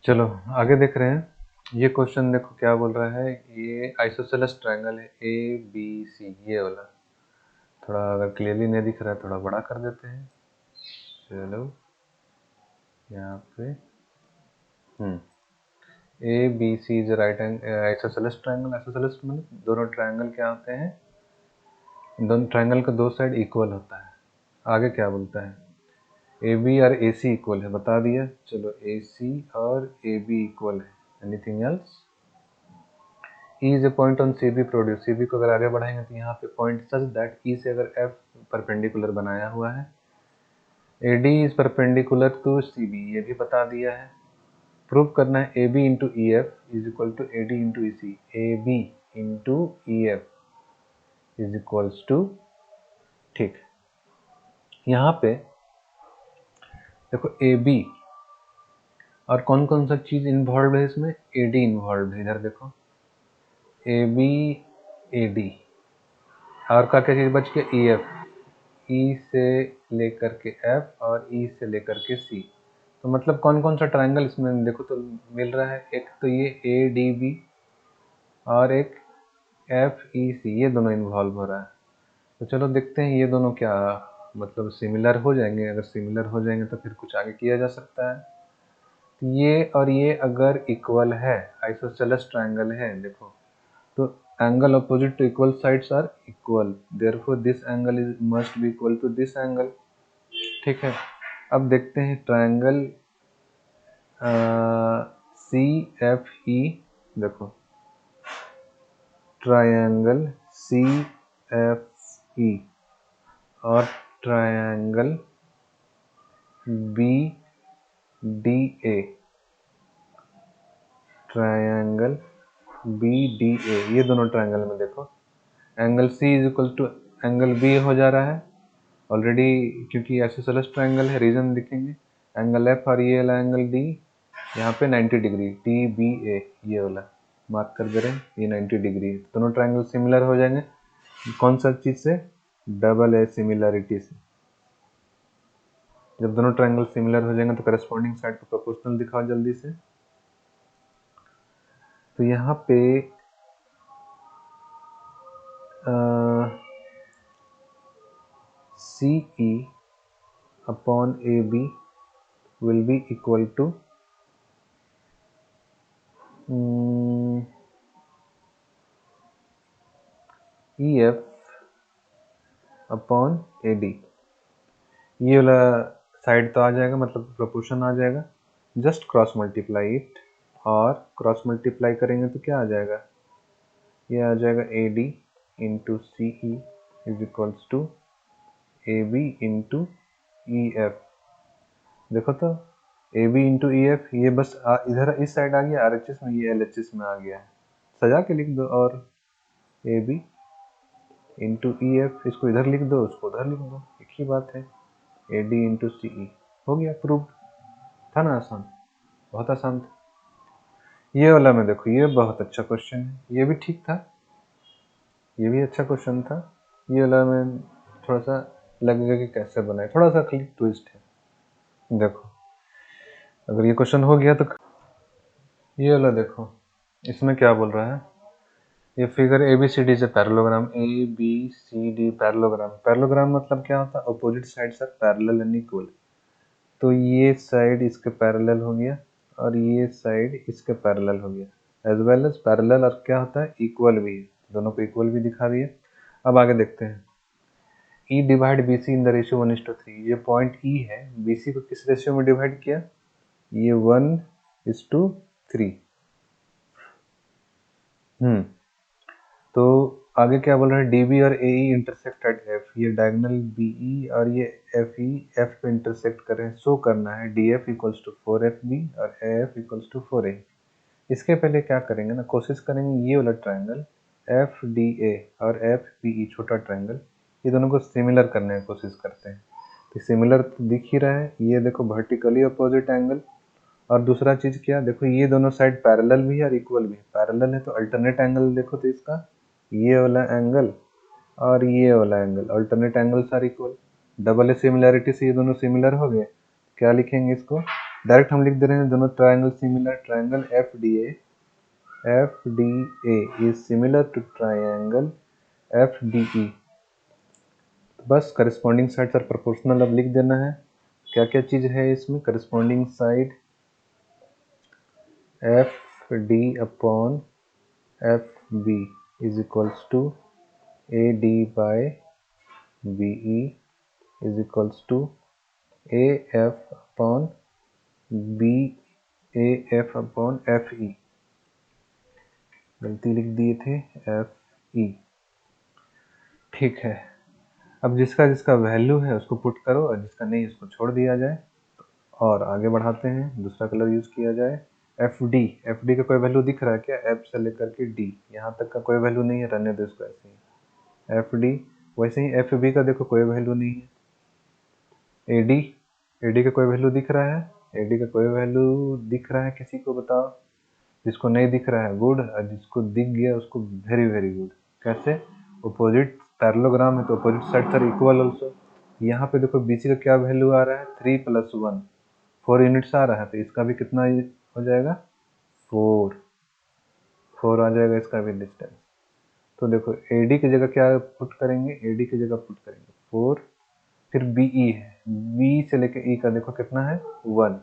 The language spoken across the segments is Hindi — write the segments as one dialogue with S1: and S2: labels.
S1: चलो आगे देख रहे हैं। ये क्वेश्चन देखो क्या बोल रहा है। ये आइसोसेलेस ट्रायंगल है ABC, ये वाला। थोड़ा अगर क्लियरली नहीं दिख रहा है थोड़ा बड़ा कर देते हैं। चलो यहाँ पे ABC is right isosceles triangle. Isosceles मतलब दोनों ट्रायंगल क्या होते हैं, दोनों ट्रायंगल का दो साइड इक्वल होता है। आगे क्या बोलता है, AB और AC इक्वल है, बता दिया। चलो AC और AB इक्वल है, anything else. E is a point on CB produce. CB को अगर आगे बढ़ाएंगे तो यहाँ पे पॉइंट सच दैट E से अगर F परपेंडिकुलर बनाया हुआ है। AD is perpendicular to CB, ये भी बता दिया है। प्रूव करना है AB into EF is equal to AD into EC। AB into EF is equals to, ठीक। यहाँ पे देखो AB और कौन कौन सा चीज इन्वॉल्व है इसमें, AD इन्वॉल्व है। इधर देखो AB AD और का क्या चीज बच गया, EF। E से लेकर के F और E से लेकर के C। तो मतलब कौन कौन सा ट्रायंगल इसमें देखो तो मिल रहा है। एक तो ये ADB और एक FEC, ये दोनों इन्वॉल्व हो रहा है। तो चलो देखते हैं ये दोनों क्या मतलब सिमिलर हो जाएंगे। अगर सिमिलर हो जाएंगे तो फिर कुछ आगे किया जा सकता है। तो ये और ये अगर इक्वल है, आइसोसेलेस ट्रायंगल है देखो, तो angle opposite to equal sides are equal, therefore this angle is must be equal to this angle. ठीक है, अब देखते हैं ट्रायंगल CFE। देखो ट्रायंगल CFE और ट्रायंगल BDA, ट्रायंगल BDA, ये दोनों ट्रायंगल में देखो angle C is equal to angle B हो जा रहा है ऑलरेडी, क्योंकि आइसोसेलेस ट्रायंगल है। रीजन लिखेंगे, एंगल F और ये वाला एंगल D यहाँ पे 90 डिग्री, TBA ये वाला मार्क कर दे रहे हैं, ये 90 डिग्री। दोनों ट्रायंगल सिमिलर हो जाएंगे। कौन सा चीज से, डबल ए सिमिलरिटी से। जब दोनों ट्रायंगल सिमिलर हो जाएंगे तो करस्पॉन्डिंग साइड को प्रोपोर्शनल दिखाओ जल्दी से। तो यहाँ पे CE upon AB will be equal to EF upon AD। ये वाला साइड तो आ जाएगा, मतलब प्रोपोर्शन आ जाएगा। जस्ट क्रॉस मल्टीप्लाई इट, और क्रॉस मल्टीप्लाई करेंगे तो क्या आ जाएगा, ये आ जाएगा AD into CE is equals to AB into EF। देखो तो AB इंटू EF, ये बस इधर इस साइड आ गया RHS में, ये LHS में आ गया है। सजा के लिख दो, और AB इंटू EF इसको इधर लिख दो, उसको उधर लिख दो, एक ही बात है। AD इंटू CE हो गया, प्रूव। था ना आसान, बहुत आसान था। ये वाला में देखो, ये बहुत अच्छा क्वेश्चन है, ये भी ठीक था, ये भी अच्छा क्वेश्चन था। ये वाला में थोड़ा सा लगेगा कि कैसे बनाए, थोड़ा सा खाली ट्विस्ट है। देखो अगर ये क्वेश्चन हो गया तो ये वाला देखो, इसमें क्या बोल रहा है, ये फिगर ABCD से पैरेललोग्राम, ABCD पैरेललोग्राम। पैरेललोग्राम मतलब क्या होता है, opposite sides are parallel and equal. तो ये साइड इसके पैरेलल हो गया और ये साइड इसके पैरेलल हो गया, एज वेल एज पैरेलल, और क्या होता है इक्वल भी है, दोनों को इक्वल भी दिखा दिया। अब आगे देखते हैं, E divide BC in the ratio 1:3। ये पॉइंट E है, BC को किस रेशियो में डिवाइड किया, ये 1:3। तो आगे क्या बोल रहा है, DB और AE इंटरसेक्ट एट F। ये डायगोनल BE और ये FE F पे इंटरसेक्ट कर रहे हैं। शो करना है DF इक्वल्स टू 4FB और AF इक्वल्स टू 4A। इसके पहले क्या करेंगे ना, कोशिश करेंगे ये वाला ट्रायंगल FDA और FBE छोटा ट्रायंगल, ये दोनों को सिमिलर करने की कोशिश करते हैं। तो सिमिलर तो दिख ही रहा है, ये देखो वर्टिकली अपोजिट एंगल, और दूसरा चीज क्या देखो, ये दोनों साइड पैरेलल भी है और इक्वल भी है। पैरेलल है तो अल्टरनेट एंगल देखो, तो इसका ये वाला एंगल और ये वाला angle, alternate angles are equal. Double A similarity से ये दोनों सिमिलर हो गए, क्या लिखेंगे इसको, डायरेक्ट हम लिख दे रहे हैं दोनों triangle similar, triangle F D A is similar to triangle F D E. बस करस्पॉन्डिंग साइड्स आर प्रोपोर्शनल अब लिख देना है। क्या क्या चीज है इसमें, corresponding side F D upon F B is equals to A D by B E is equals to A F upon B A F upon F E, गलती लिख दिए थे एफ ई। ठीक है, अब जिसका जिसका वैल्यू है उसको पुट करो और जिसका नहीं उसको छोड़ दिया जाए। और आगे बढ़ाते हैं, दूसरा कलर यूज किया जाए। एफ डी का कोई वैल्यू दिख रहा है क्या, एफ से लेकर के डी यहाँ तक का कोई वैल्यू नहीं है, रहने दो इसको ऐसे ही एफ डी। वैसे ही एफ बी का देखो कोई वैल्यू नहीं है। ए डी का कोई वैल्यू दिख रहा है, ए डी का कोई वैल्यू दिख रहा है किसी को बताओ। जिसको नहीं दिख रहा है गुड, और जिसको दिख गया उसको वेरी वेरी गुड। कैसे, अपोजिट पैरेललोग्राम है तो opposite sides are equal also. यहाँ पे देखो बीसी का क्या वैल्यू आ रहा है, 3 + 1 4 यूनिट्स आ रहा है, तो इसका भी कितना हो जाएगा 4 आ जाएगा इसका भी डिस्टेंस। तो देखो एडी की जगह क्या पुट करेंगे, एडी की जगह पुट करेंगे 4, फिर बीई है, बी से लेके ई का देखो कितना है 1।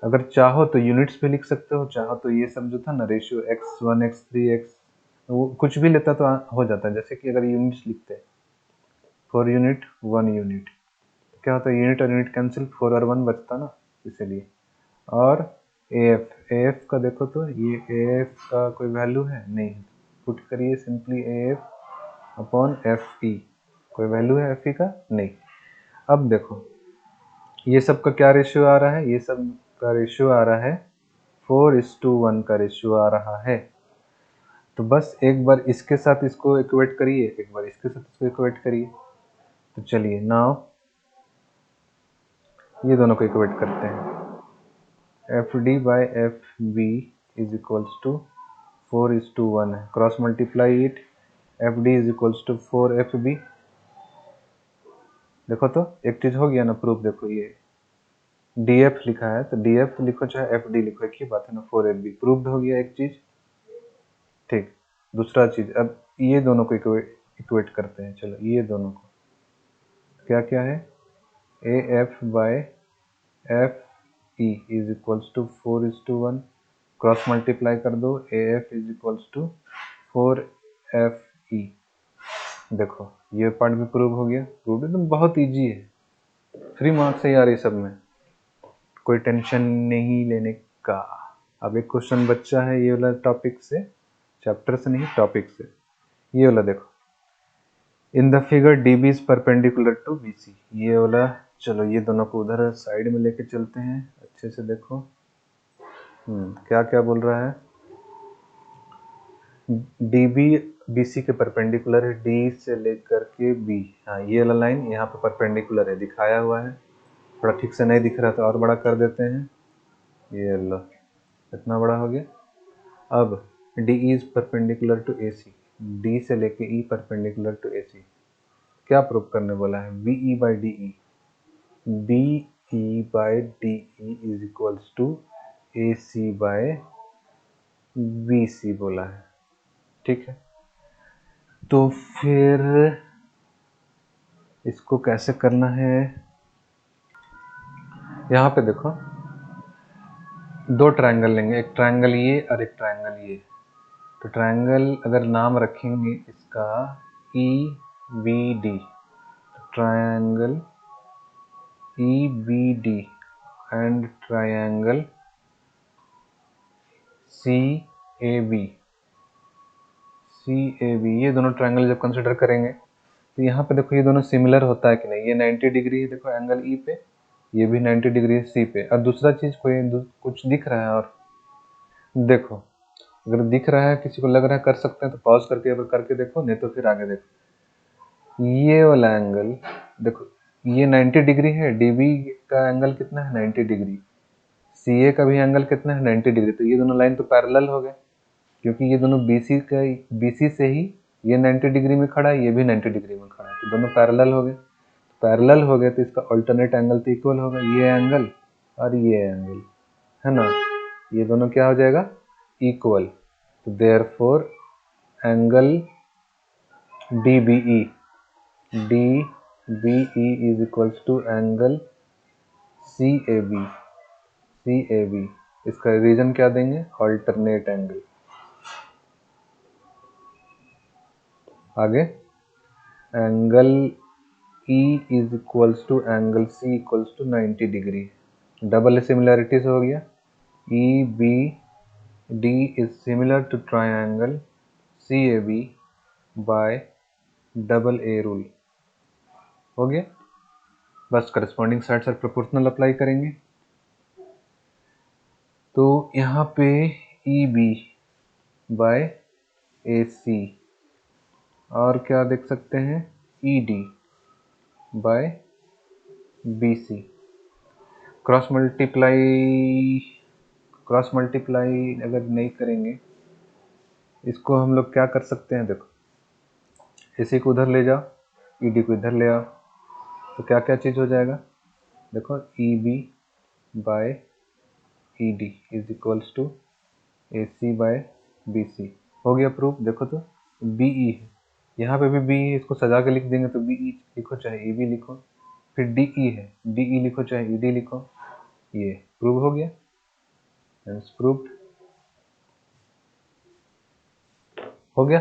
S1: अगर चाहो तो यूनिट्स भी लिख सकते हो, चाहो तो ये सब जो था ना रेशियो x1 x3 x वो कुछ भी लेता तो हो जाता है। जैसे कि अगर यूनिट्स लिखते 4 यूनिट 1 यूनिट, क्या होता है यूनिट और यूनिट कैंसिल, 4 और 1 बचता ना, इसीलिए। और एफ का देखो तो ये एफ का कोई वैल्यू है नहीं, पुट करिए सिंपली एफ अपॉन एफ ई, कोई वैल्यू है एफ ई का नहीं। अब देखो ये सब का क्या रेशियो आ रहा है, ये सब का रेशियो आ रहा है 4:1 का रेशियो आ रहा है। तो बस एक बार इसके साथ इसको इक्वेट करिए, एक बार इसके साथ इसको इक्वेट करिए। तो चलिए नाउ ये दोनों को इक्वेट करते हैं। F D by F B is equals to 4:1 है, cross multiply it, F D is equals to 4 F B. देखो तो एक चीज हो गया ना प्रूफ, देखो ये डी एफ लिखा है तो डी एफ लिखो चाहे एफ डी लिखो, एक ही बात है ना, 4 एफ बी प्रूव्ड हो गया एक चीज। ठीक, दूसरा चीज, अब ये दोनों को इक्वेट करते हैं। चलो ये दोनों को क्या क्या है, A F by F E is equals to 4:1, cross multiply कर दो, A F is equals to 4 F E. देखो ये पार्ट भी प्रूव हो गया, प्रूव एकदम बहुत इजी है, 3 मार्क्स है यार ये सब में, कोई टेंशन नहीं लेने का। अब एक क्वेश्चन बच्चा है ये वाला टॉपिक से, चैप्टर से नहीं टॉपिक से, ये वाला देखो, in the figure D B is perpendicular to B C, ये वाला। चलो ये दोनों को उधर साइड में लेके चलते हैं, अच्छे से देखो क्या क्या बोल रहा है। डी बी बी सी के परपेंडिकुलर है, डी से लेकर के बी, हाँ ये वाला लाइन यहाँ पे परपेंडिकुलर है, दिखाया हुआ है, थोड़ा ठीक से नहीं दिख रहा तो और बड़ा कर देते हैं, ये लो इतना बड़ा हो गया। अब D is perpendicular to A C, D से लेके ई परपेंडिकुलर टू ए सी, क्या प्रूव करने बोला है, B E by D E, B E by D E is equals to A C by B C बोला है। ठीक है, तो फिर इसको कैसे करना है, यहाँ पे देखो 2 ट्रायंगल लेंगे, एक ट्रायंगल ये और एक ट्रायंगल ये। तो ट्रायंगल अगर नाम रखेंगे इसका E B D, triangle E B D and triangle C A B, ये दोनों ट्रायंगल जब कंसिडर करेंगे तो यहाँ पे देखो ये दोनों सिमिलर होता है कि नहीं, ये 90 डिग्री है देखो एंगल ई पे, ये भी 90 डिग्री है सी पे। और दूसरा चीज कोई कुछ दिख रहा है, और देखो अगर दिख रहा है किसी को लग रहा है कर सकते हैं तो पॉज करके अगर करके देखो, नहीं तो फिर आगे देखो। ये वाला एंगल देखो ये 90 डिग्री है, डीबी का एंगल कितना है 90 डिग्री, सी ए का भी एंगल कितना है 90 डिग्री। तो ये दोनों लाइन तो पैरेलल हो गए, क्योंकि ये दोनों बीसी से ही ये 90 डिग्री में खड़ा है, ये भी 90 डिग्री में खड़ा है, तो दोनों पैरेलल हो गए। पैरेलल हो गए तो इसका अल्टरनेट एंगल तो इक्वल होगा, ये एंगल और ये एंगल है ना, ये दोनों क्या हो जाएगा, इक्वल। तो therefore angle DBE is equals to angle CAB। इसका रीजन क्या देंगे, अल्टरनेट एंगल। आगे angle E is equals to angle C equals to 90 degree. Double similarity से हो गया, EBD is similar to triangle CAB by double A rule. हो गया, बस करस्पॉन्डिंग साइड्स और प्रोपोर्शनल अप्लाई करेंगे। तो यहाँ पे EB बाय AC और क्या देख सकते हैं, ED by BC। Cross multiply अगर नहीं करेंगे, इसको हम लोग क्या कर सकते हैं, देखो AC को उधर ले जाओ, ED को इधर ले आओ, तो क्या क्या चीज़ हो जाएगा, देखो EB by ED is equals to AC by BC। हो गया प्रूफ। देखो तो BE है, यहाँ पे भी BE है, इसको सजा के लिख देंगे तो BE लिखो चाहे EB लिखो, फिर DE है, DE लिखो चाहे ED लिखो, ये प्रूव हो गया, प्रूव्ड हो गया।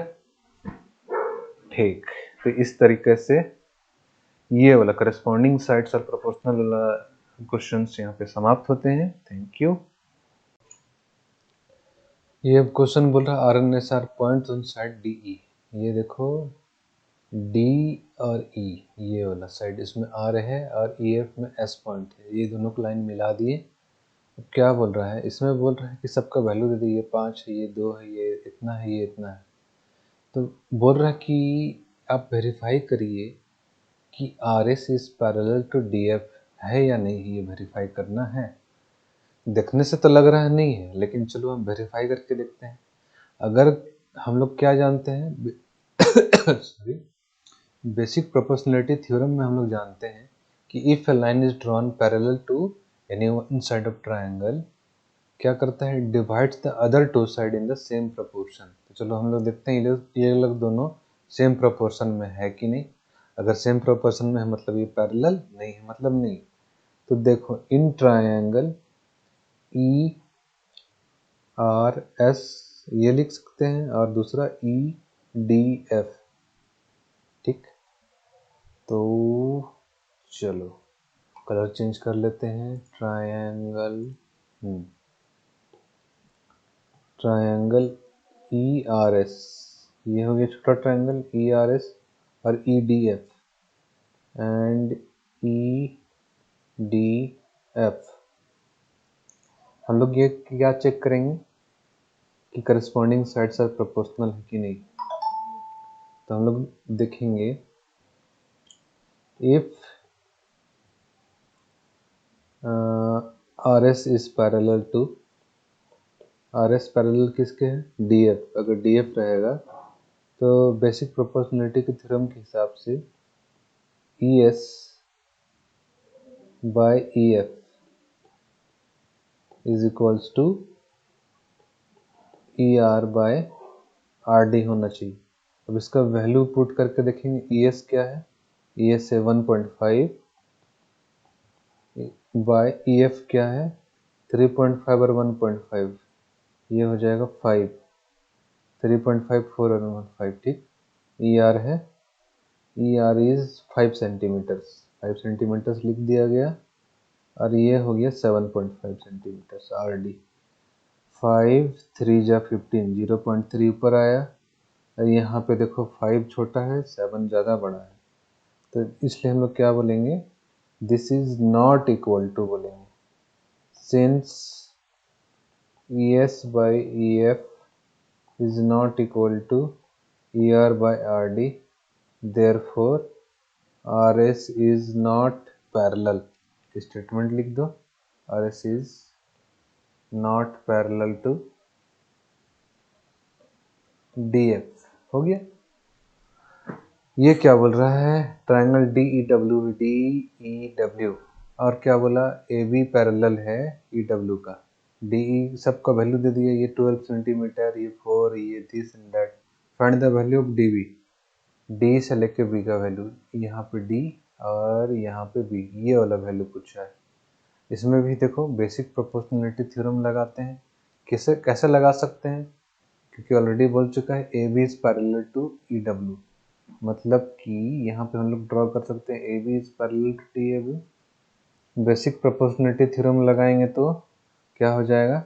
S1: ठीक, तो इस तरीके से ये वाला करस्पॉन्डिंग साइड्स और प्रोपोर्शनल वाला क्वेश्चंस यहाँ पे समाप्त होते हैं। Thank you. ये क्वेश्चन बोल रहा है RNSR points on side DE। ये देखो D और E, ये वाला साइड इसमें R है और EF में S पॉइंट है, ये दोनों को लाइन मिला दिए। क्या बोल रहा है, इसमें बोल रहा है कि सबका वैल्यू दे दिए, ये 5 है, ये 2 है, ये इतना है, ये इतना है। तो बोल रहा है कि आप वेरीफाई करिए कि RS is parallel to DF है या नहीं, ये वेरीफाई करना है। देखने से तो लग रहा है नहीं है, लेकिन चलो हम वेरीफाई करके देखते हैं। अगर हम लोग क्या जानते हैं सॉरी, बेसिक प्रोपोर्शनलिटी थ्योरम में हम लोग जानते हैं कि if a line is drawn parallel to any one side of triangle, क्या करता है, divides the other two side in the same proportion. तो चलो हम लोग देखते हैं ये लोग दोनों सेम प्रोपोर्शन में है कि नहीं। अगर सेम प्रोपोर्शन में है मतलब ये पैरेलल, नहीं है मतलब नहीं। तो देखो इन ट्रायंगल ERS ये लिख सकते हैं और दूसरा EDF। ठीक, तो चलो कलर चेंज कर लेते हैं। ट्रायंगल ERS, ये हो गया छोटा ट्रायंगल ERS और EDF एंड EDF। हम लोग ये क्या चेक करेंगे कि करस्पॉन्डिंग साइड्स आर प्रोपोर्शनल है कि नहीं। तो हम लोग देखेंगे if RS is parallel to, RS parallel किसके है, DF। अगर DF रहेगा तो बेसिक प्रोपोर्शनलिटी के थ्योरम के हिसाब से ES by EF is equals to ER by RD होना चाहिए। अब इसका वैल्यू पुट करके देखेंगे, ES क्या है, ES है 1.5 बाय EF क्या है 3.5 और 1.5, ये हो जाएगा 5, 3.54 और 1.5। ठीक, ER है, ER इज 5 सेंटीमीटर्स, 5 सेंटीमीटर्स लिख दिया गया और ये हो गया 7.5 सेंटीमीटर्स RD। 5 3 जा 15, 0.3 ऊपर आया और यहाँ पे देखो 5 छोटा है, 7 ज़्यादा बड़ा है, तो इसलिए हम लोग क्या बोलेंगे, this is not equal to बोलेंगे, since ES by EF is not equal to ER by RD, therefore RS is not parallel। Statement लिख दो, RS is not parallel to DF। हो गया। ये क्या बोल रहा है, ट्रायंगल DEW और क्या बोला, ए बी पैरेलल है ई डब्ल्यू का, डी ई सबका वैल्यू दे दिया, ये 12 सेंटीमीटर, ये 4, ये this and that. Find the value of D B, D से लेके बी का वैल्यू, यहाँ पे डी और यहाँ पे बी, ये वाला वैल्यू पूछा है। इसमें भी देखो बेसिक प्रोपोर्शनलिटी थ्योरम लगाते हैं। कैसे कैसे लगा सकते हैं, क्योंकि ऑलरेडी बोल चुका है A B is parallel to E W, मतलब कि यहाँ पे हम लोग ड्रॉ कर सकते हैं A B is parallel to T A B. Basic proportionality theorem लगाएंगे तो क्या हो जाएगा,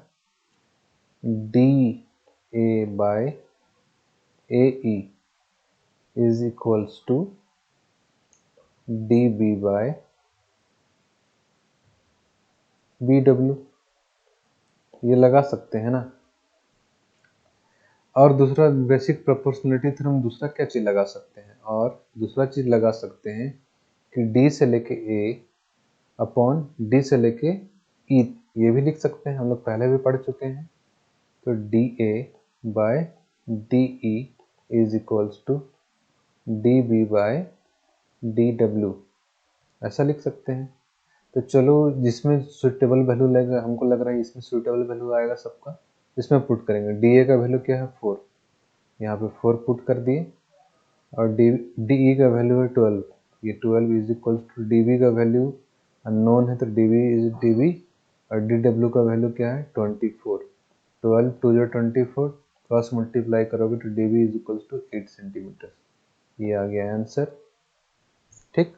S1: D A by A E is equals to D B by B W, ये लगा सकते हैं ना। और दूसरा बेसिक प्रोपोर्शनलिटी थ्योरम दूसरा क्या चीज़ लगा सकते हैं, और दूसरा चीज़ लगा सकते हैं कि डी से लेके ए अपॉन डी से लेके ई, ये भी लिख सकते हैं, हम लोग पहले भी पढ़ चुके हैं। तो D A by D E is equals to D B by D W, ऐसा लिख सकते हैं। तो चलो जिसमें सुटेबल वैल्यू लगेगा, हमको लग रहा है इसमें सुटेबल वैल्यू आएगा सबका, इसमें पुट करेंगे। डी ए का वैल्यू क्या है 4, यहाँ पे 4 पुट कर दिए, और डी ई का वैल्यू है 12, ये 12 is equal to D B का वैल्यू अननोन है, तो D B is D B, और डी डब्ल्यू का वैल्यू क्या है 24, 12 2 जो 24, क्रॉस मल्टीप्लाई करोगे तो D B is equal to 8 centimetre, ये आ गया आंसर। ठीक,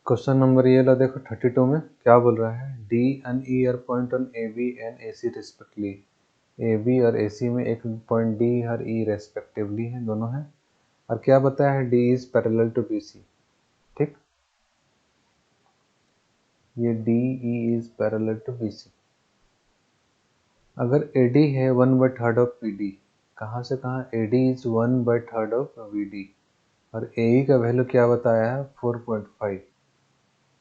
S1: क्वेश्चन नंबर ये ला देखो 32 में क्या बोल रहा है, D and E are point on A B and A C respectively, A B और ए सी में एक पॉइंट डी और ई रेस्पेक्टिवली है, दोनों हैं, और क्या बताया है D is parallel to B C. ठीक, ये D E is parallel to B C. अगर ए डी है 1/3 ऑफ पी डी, कहाँ से कहाँ, A D is 1/3 of V D, और ए ई का वैल्यू क्या बताया है 4.5,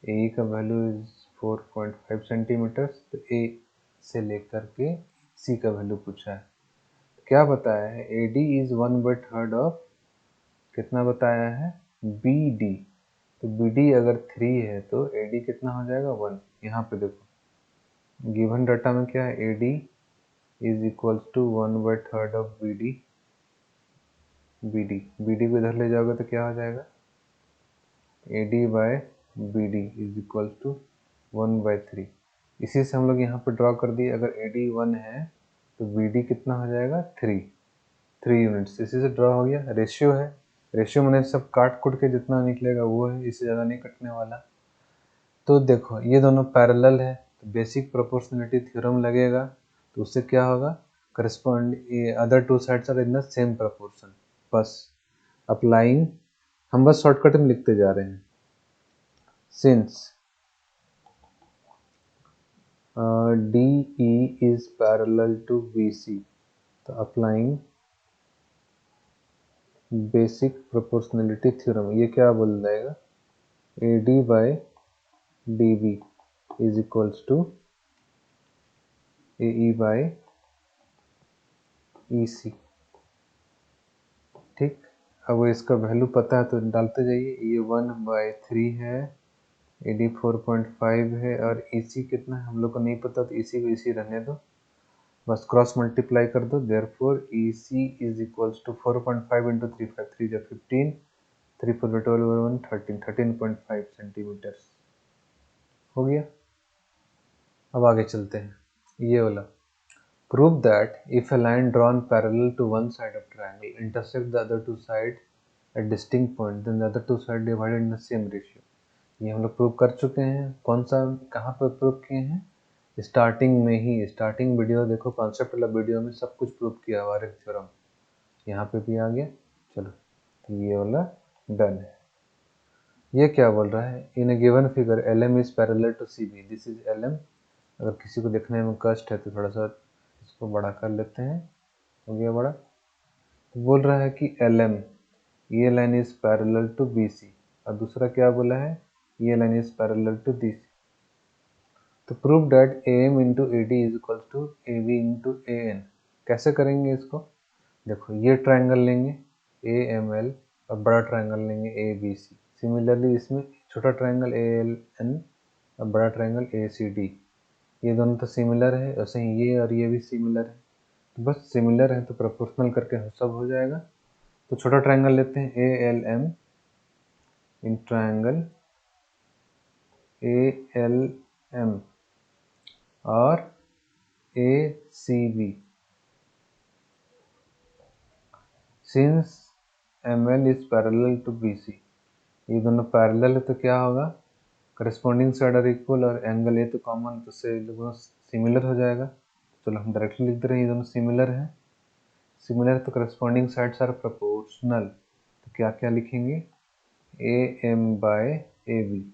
S1: ए का वैल्यू इज 4.5 सेंटीमीटर, तो ए से लेकर के सी का वैल्यू पूछा है। क्या बताया है, ए डी इज 1/3 ऑफ, कितना बताया है, बी डी, तो बी डी अगर 3 है तो ए डी कितना हो जाएगा 1। यहाँ पे देखो गिवन डाटा में क्या है, A D is equal to 1/3 of B D, B D को इधर ले जाओगे तो क्या हो जाएगा, A D by B D is equal to 1/3। इसी से हम लोग यहाँ पे ड्रॉ कर दिए, अगर ए डी 1 है तो बी डी कितना हो जाएगा 3 यूनिट्स, इसी से ड्रॉ हो गया। रेशियो है, रेशियो मैंने सब काट कुट के जितना निकलेगा वो है, इससे ज़्यादा नहीं कटने वाला। तो देखो ये दोनों पैरेलल है, तो बेसिक प्रोपोर्शनलिटी थ्योरम लगेगा, तो उससे क्या होगा, correspond other to sides are in the same proportion, बस अप्लाइंग, हम बस शॉर्टकट में लिखते जा रहे हैं। Since D E is parallel to B C, तो अप्लाइंग बेसिक प्रोपोर्शनलिटी थ्योरम, ये क्या बोल जाएगा, A D by D B is equals to A E by E C. ठीक, अब इसका वैल्यू पता है तो डालते जाइए, ये 1/3 है, ए डी 4.5 है, और ई सी कितना है हम लोग को नहीं पता, तो इसी को इसी रहने दो, बस क्रॉस मल्टीप्लाई कर दो, therefore E C is equals to 4.5 into 3 5 3 जा 15, 3 4 12 13 13.5 सेंटीमीटर हो गया। अब आगे चलते हैं, ये वाला, prove that if a line drawn parallel to one side of triangle intersect the other two sides at distinct point, then the other two sides divided in the same ratio। ये हम लोग प्रूव कर चुके हैं, कौन सा, कहाँ पर प्रूव किए हैं, स्टार्टिंग में ही, स्टार्टिंग वीडियो देखो, कॉन्सेप्ट वाला वीडियो में सब कुछ प्रूव किया हुआ है थ्योरम, यहाँ पे भी आ गया। चलो, तो ये वाला डन है। ये क्या बोल रहा है, in a given figure L M is parallel to C B, this is L M. अगर किसी को देखने में कष्ट है तो थोड़ा सा इसको बड़ा कर लेते हैं, हो गया बड़ा। तो बोल रहा है कि एल एम, ये line is parallel to B C, और दूसरा क्या बोला है, ये line is parallel to D C. तो prove that A M into A D is equal to A B into A N. कैसे करेंगे इसको, देखो ये ट्राइंगल लेंगे ए एम एल, और बड़ा ट्रायंगल लेंगे ए बी सी। सिमिलरली इसमें छोटा ट्रायंगल ए एल एन और बड़ा ट्रायंगल ए सी डी, ये दोनों तो सिमिलर है, वैसे ही ये और ये भी सिमिलर है, तो बस सिमिलर है तो प्रोपोर्शनल करके सब हो जाएगा। तो छोटा ट्रायंगल लेते हैं A L M in triangle A L M और A C B. Since M L is parallel to B C, ये दोनों पैरेलल है तो क्या होगा, करस्पॉन्डिंग साइड आर इक्वल और एंगल ए तो कॉमन, तो से दोनों सिमिलर हो जाएगा। चलो हम डायरेक्टली लिख दे रहे हैं, ये दोनों सिमिलर है। सिमिलर तो करस्पॉन्डिंग साइड्स आर प्रोपोर्शनल, तो क्या क्या लिखेंगे, A M by A B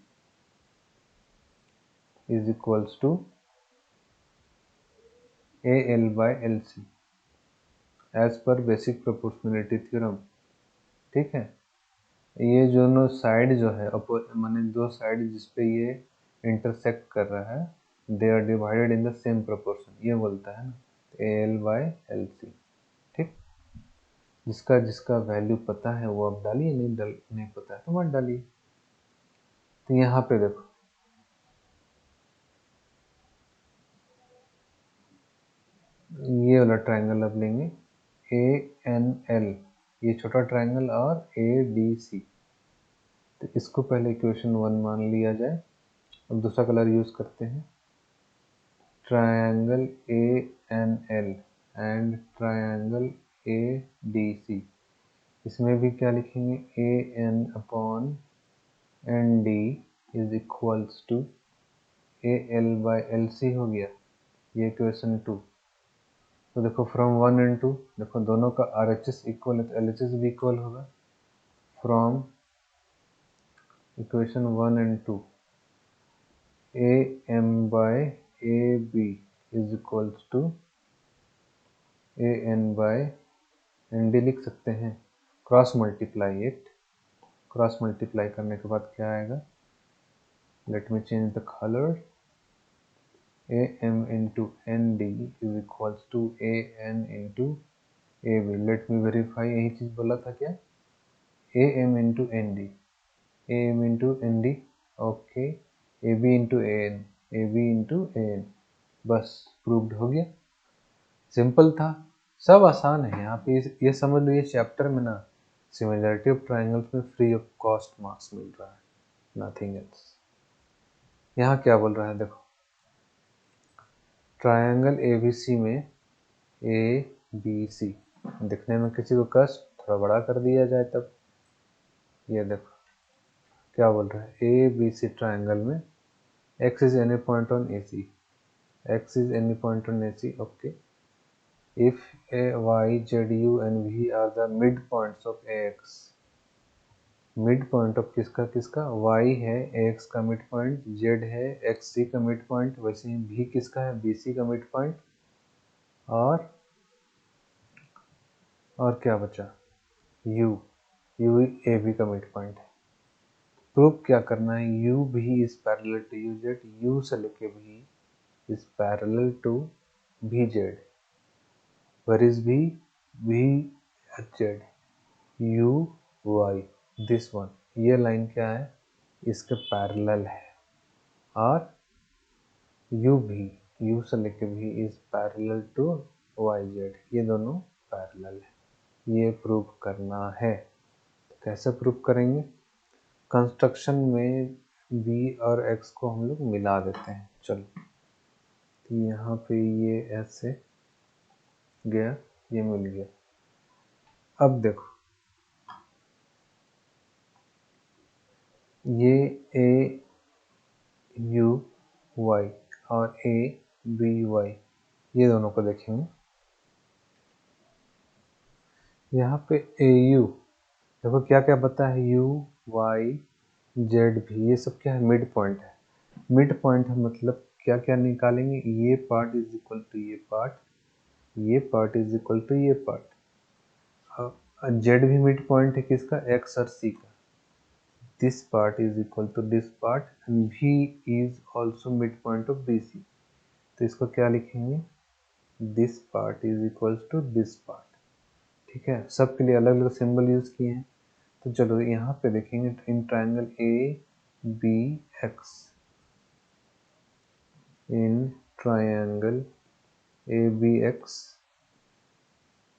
S1: is equals to A L by L C as per basic proportionality theorem. ठीक है, ये दोनों साइड जो है माने दो साइड जिसपे ये इंटरसेक्ट कर रहा है, they are divided in the same proportion, ये बोलता है ना, A L by L C. ठीक, जिसका जिसका वैल्यू पता है वो अब डालिए, नहीं पता है तो मत डालिए। तो यहाँ पे देखो ये वाला ट्रायंगल अब लेंगे ए एन एल, ये छोटा ट्रायंगल और ए डी सी, तो इसको पहले इक्वेशन 1 मान लिया जाए। अब दूसरा कलर यूज करते हैं, triangle A N L and triangle A D C, इसमें भी क्या लिखेंगे, A N upon N D is equals to A L by L C हो गया, ये इक्वेशन 2। तो देखो फ्रॉम 1 एंड 2, देखो दोनों का आर एच एस इक्वल है तो एल एच एस भी इक्वल होगा। From equation 1 and 2 A M by A B is equals to A N by N D लिख सकते हैं। Cross multiply it, cross multiply करने के बाद क्या आएगा, let me change the colour, A M into N D is equals to A N into A B. Let me verify, यही चीज बोला था क्या, A M into N D, A M into N D, okay, A B into A N, A B into A N, बस प्रूव्ड हो गया। सिंपल था, सब आसान है। यहाँ पे ये समझ लो, ये चैप्टर में ना सिमिलरिटी ऑफ ट्राइंगल्स में फ्री ऑफ कॉस्ट मार्क्स मिल रहा है, नथिंग एल्स। यहाँ क्या बोल रहा है देखो, ट्रायंगल एबीसी में ए बी सी, दिखने में किसी को कष्ट थोड़ा बड़ा कर दिया जाए तब, ये देखो क्या बोल रहा है, ए बी सी ट्रायंगल में x is any point on AC, x is any point on AC, okay, if a y z u and v are the midpoints of ax, mid point of किसका किसका, y है ax का मिड पॉइंट, z है xc का मिड पॉइंट, वैसे ही v किसका है bc का मिड पॉइंट, और क्या बचा u, u ab का मिड पॉइंट है। प्रूफ क्या करना है, u V is parallel to uz, u से लेके v is parallel to vz, where is v, v z, u y, this one, ये लाइन क्या है, इसके पैरेलल है, और u भी, u से लेके v is parallel to yz, ये दोनों पैरेलल है, ये प्रूव करना है। तो कैसे प्रूव करेंगे, कंस्ट्रक्शन में v और x को हम लोग मिला देते हैं। चलो तो यहाँ पे ये ऐसे गया, ये मिल गया। अब देखो ये ए यू वाई और ए बी वाई, ये दोनों को देखेंगे। यहाँ पे ए यू देखो क्या क्या पता है, यू वाई जेड भी, ये सब क्या है, मिड पॉइंट है। मिड पॉइंट है मतलब क्या क्या निकालेंगे, ये पार्ट इज इक्वल टू ये पार्ट, ये पार्ट इज इक्वल टू ये पार्ट। जेड भी मिड पॉइंट है किसका, एक्स और सी का, this part is equal to this part and V is also midpoint of BC, तो इसको क्या लिखेंगे, this part is equals to this part। ठीक है, सबके लिए अलग अलग सिंबल यूज किए हैं। तो चलो यहाँ पे देखेंगे in triangle A B X, in triangle A B X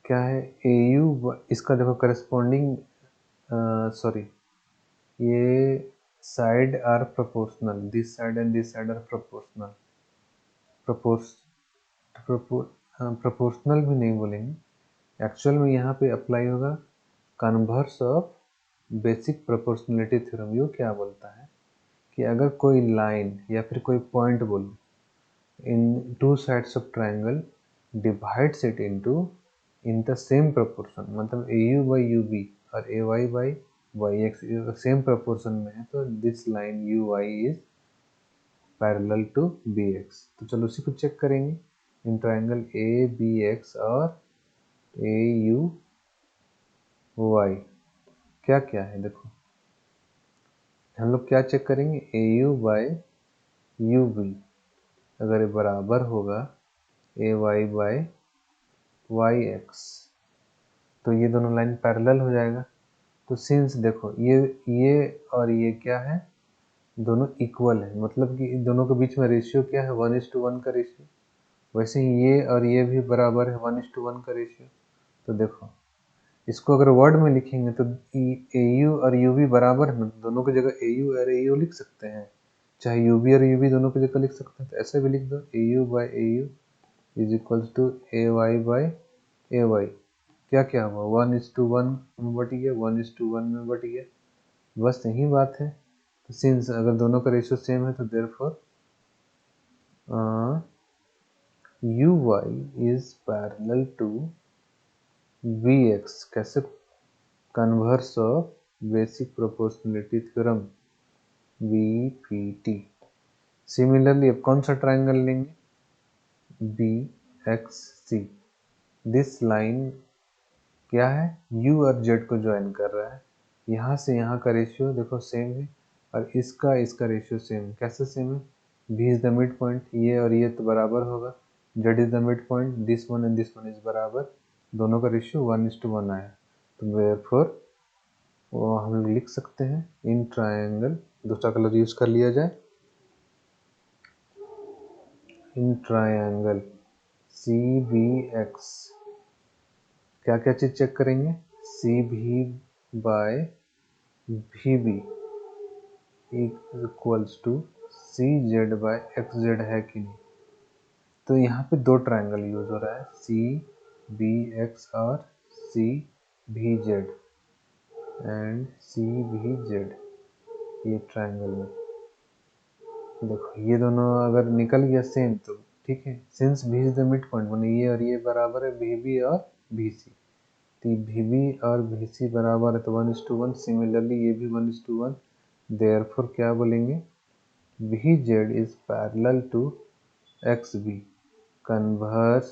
S1: क्या है, ए यू, इसका देखो करस्पॉन्डिंग, सॉरी, ये side are proportional, this side and this side are proportional, proportional भी नहीं बोलेंगे, एक्चुअल में यहाँ पे अप्लाई होगा converse of basic proportionality theorem. ये क्या बोलता है कि अगर कोई लाइन या फिर कोई पॉइंट बोलो in two sides of triangle divides it into in the same proportion, मतलब A U by U B और A Y by Y X same proportion में है, तो this line U Y is parallel to B X. तो चलो उसी को चेक करेंगे in triangle A B X और ए यू वाई क्या क्या है। देखो हम लोग क्या चेक करेंगे, ए यू बाई यू बी अगर ये बराबर होगा ए वाई बाई वाई एक्स तो ये दोनों लाइन पैरेलल हो जाएगा। तो सिंस देखो ये और ये क्या है, दोनों इक्वल है, मतलब कि इन दोनों के बीच में रेशियो क्या है, 1:1 का रेशियो। वैसे ही ये और ये भी बराबर है 1:1 का रेशियो। तो देखो इसको अगर वर्ड में लिखेंगे तो ए यू और यू भी बराबर है, दोनों की जगह ए यू और ए यू लिख सकते हैं, चाहे यू बी और यू भी दोनों की जगह लिख सकते हैं, तो ऐसे भी लिख दो A U by A U is equals to A Y by A Y. क्या क्या हुआ, 1:1 में बट गया, 1:1 में बट गया, बस यही बात है। तो सिंस अगर दोनों का रेशियो सेम है तो therefore U Y is parallel to V X. कैसे, converse of basic proportionality theorem BPT. Similarly अब कौन सा ट्रायंगल लेंगे, B X C, this line क्या है, u और z को ज्वाइन कर रहा है, यहाँ से यहाँ का रेशियो देखो सेम है और इसका रेशियो सेम है। कैसे सेम है, v is the mid point, ये और ये तो बराबर होगा, z is the mid point, this one and this one is बराबर, दोनों का रेशियो 1:1 आया। तो देयरफॉर वो हम लोग लिख सकते हैं इन ट्रायंगल, दूसरा कलर यूज कर लिया जाए, in triangle C B X क्या क्या चीज चेक करेंगे, C B by V B equals to C Z by X Z है कि नहीं। तो यहाँ पे दो ट्रायंगल यूज हो रहा है, सी बी एक्स और सी भी जेड एंड सी भी जेड। ये ट्रायंगल में देखो ये दोनों अगर निकल गया सेम तो ठीक है, सिंस भी इज द मिड पॉइंट, माने ये और ये बराबर है भी बी और भी सी, तो भी बी और भी सी बराबर है तो 1:1। सिमिलरली ये भी 1:1, देयरफॉर क्या बोलेंगे, B Z is parallel to X B, converse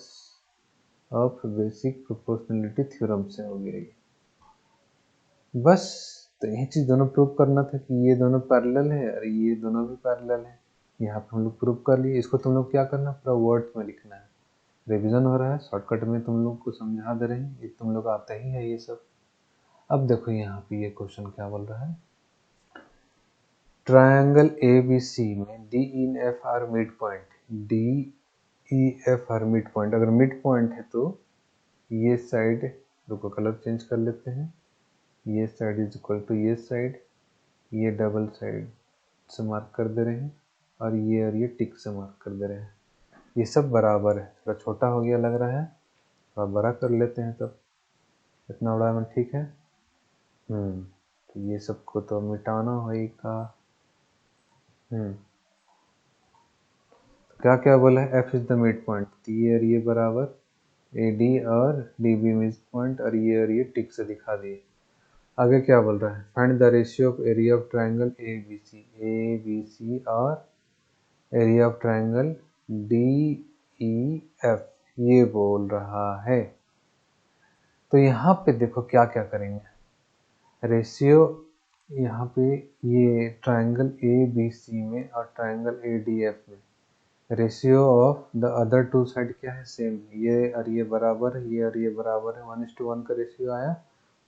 S1: of basic proportionality theorem से हो गया ये। बस तो यही चीज दोनों प्रूव करना था कि ये दोनों पैरेलल है और ये दोनों भी पैरेलल है। यहाँ पे हम लोग प्रूव कर लिए, इसको तुम लोग क्या करना, पूरा वर्ड्स में लिखना है, रिवीजन हो रहा है, शॉर्टकट में तुम लोग को समझा दे रहे हैं, ये तुम लोग आता ही है ये सब। अब देखो यहाँ पे ये क्वेश्चन क्या बोल रहा है, ट्रायंगल ए बी सी में D in F R mid point, D E F R mid point, अगर मिड पॉइंट है तो ये साइड, रुको कलर चेंज कर लेते हैं, ये साइड इज इक्वल टू ये साइड, ये डबल साइड से मार्क कर दे रहे हैं और ये टिक से मार्क कर दे रहे हैं, ये सब बराबर है। थोड़ा छोटा हो गया लग रहा है, थोड़ा बड़ा कर लेते हैं, तब इतना बड़ा में ठीक है। तो ये सबको तो मिटाना होगा। क्या क्या बोला है, F is the mid point, तो ये और ये बराबर, ए डी और डी बी मिड पॉइंट और ये टिक से दिखा दिए। आगे क्या बोल रहा है, find the ratio of area of triangle A B C और area of triangle D E F, ये बोल रहा है। तो यहाँ पे देखो क्या क्या करेंगे, रेशियो यहाँ पे ये ट्रायंगल ए बी सी में और ट्रायंगल ए डी एफ में ratio of the other two side क्या है, सेम, ये और ये बराबर है, ये और ये बराबर है, 1:1 का रेशियो आया,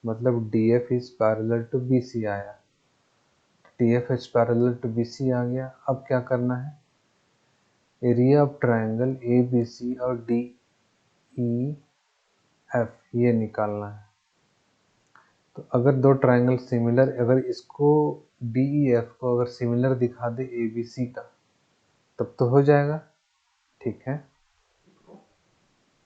S1: मतलब D F is parallel to B C आया, D F is parallel to B C आ गया। अब क्या करना है, area of triangle A B C और डी ई एफ ये निकालना है। तो अगर दो ट्राइंगल सिमिलर, अगर इसको डी ई एफ को अगर सिमिलर दिखा दे ए बी सी का, तब तो हो जाएगा, ठीक है।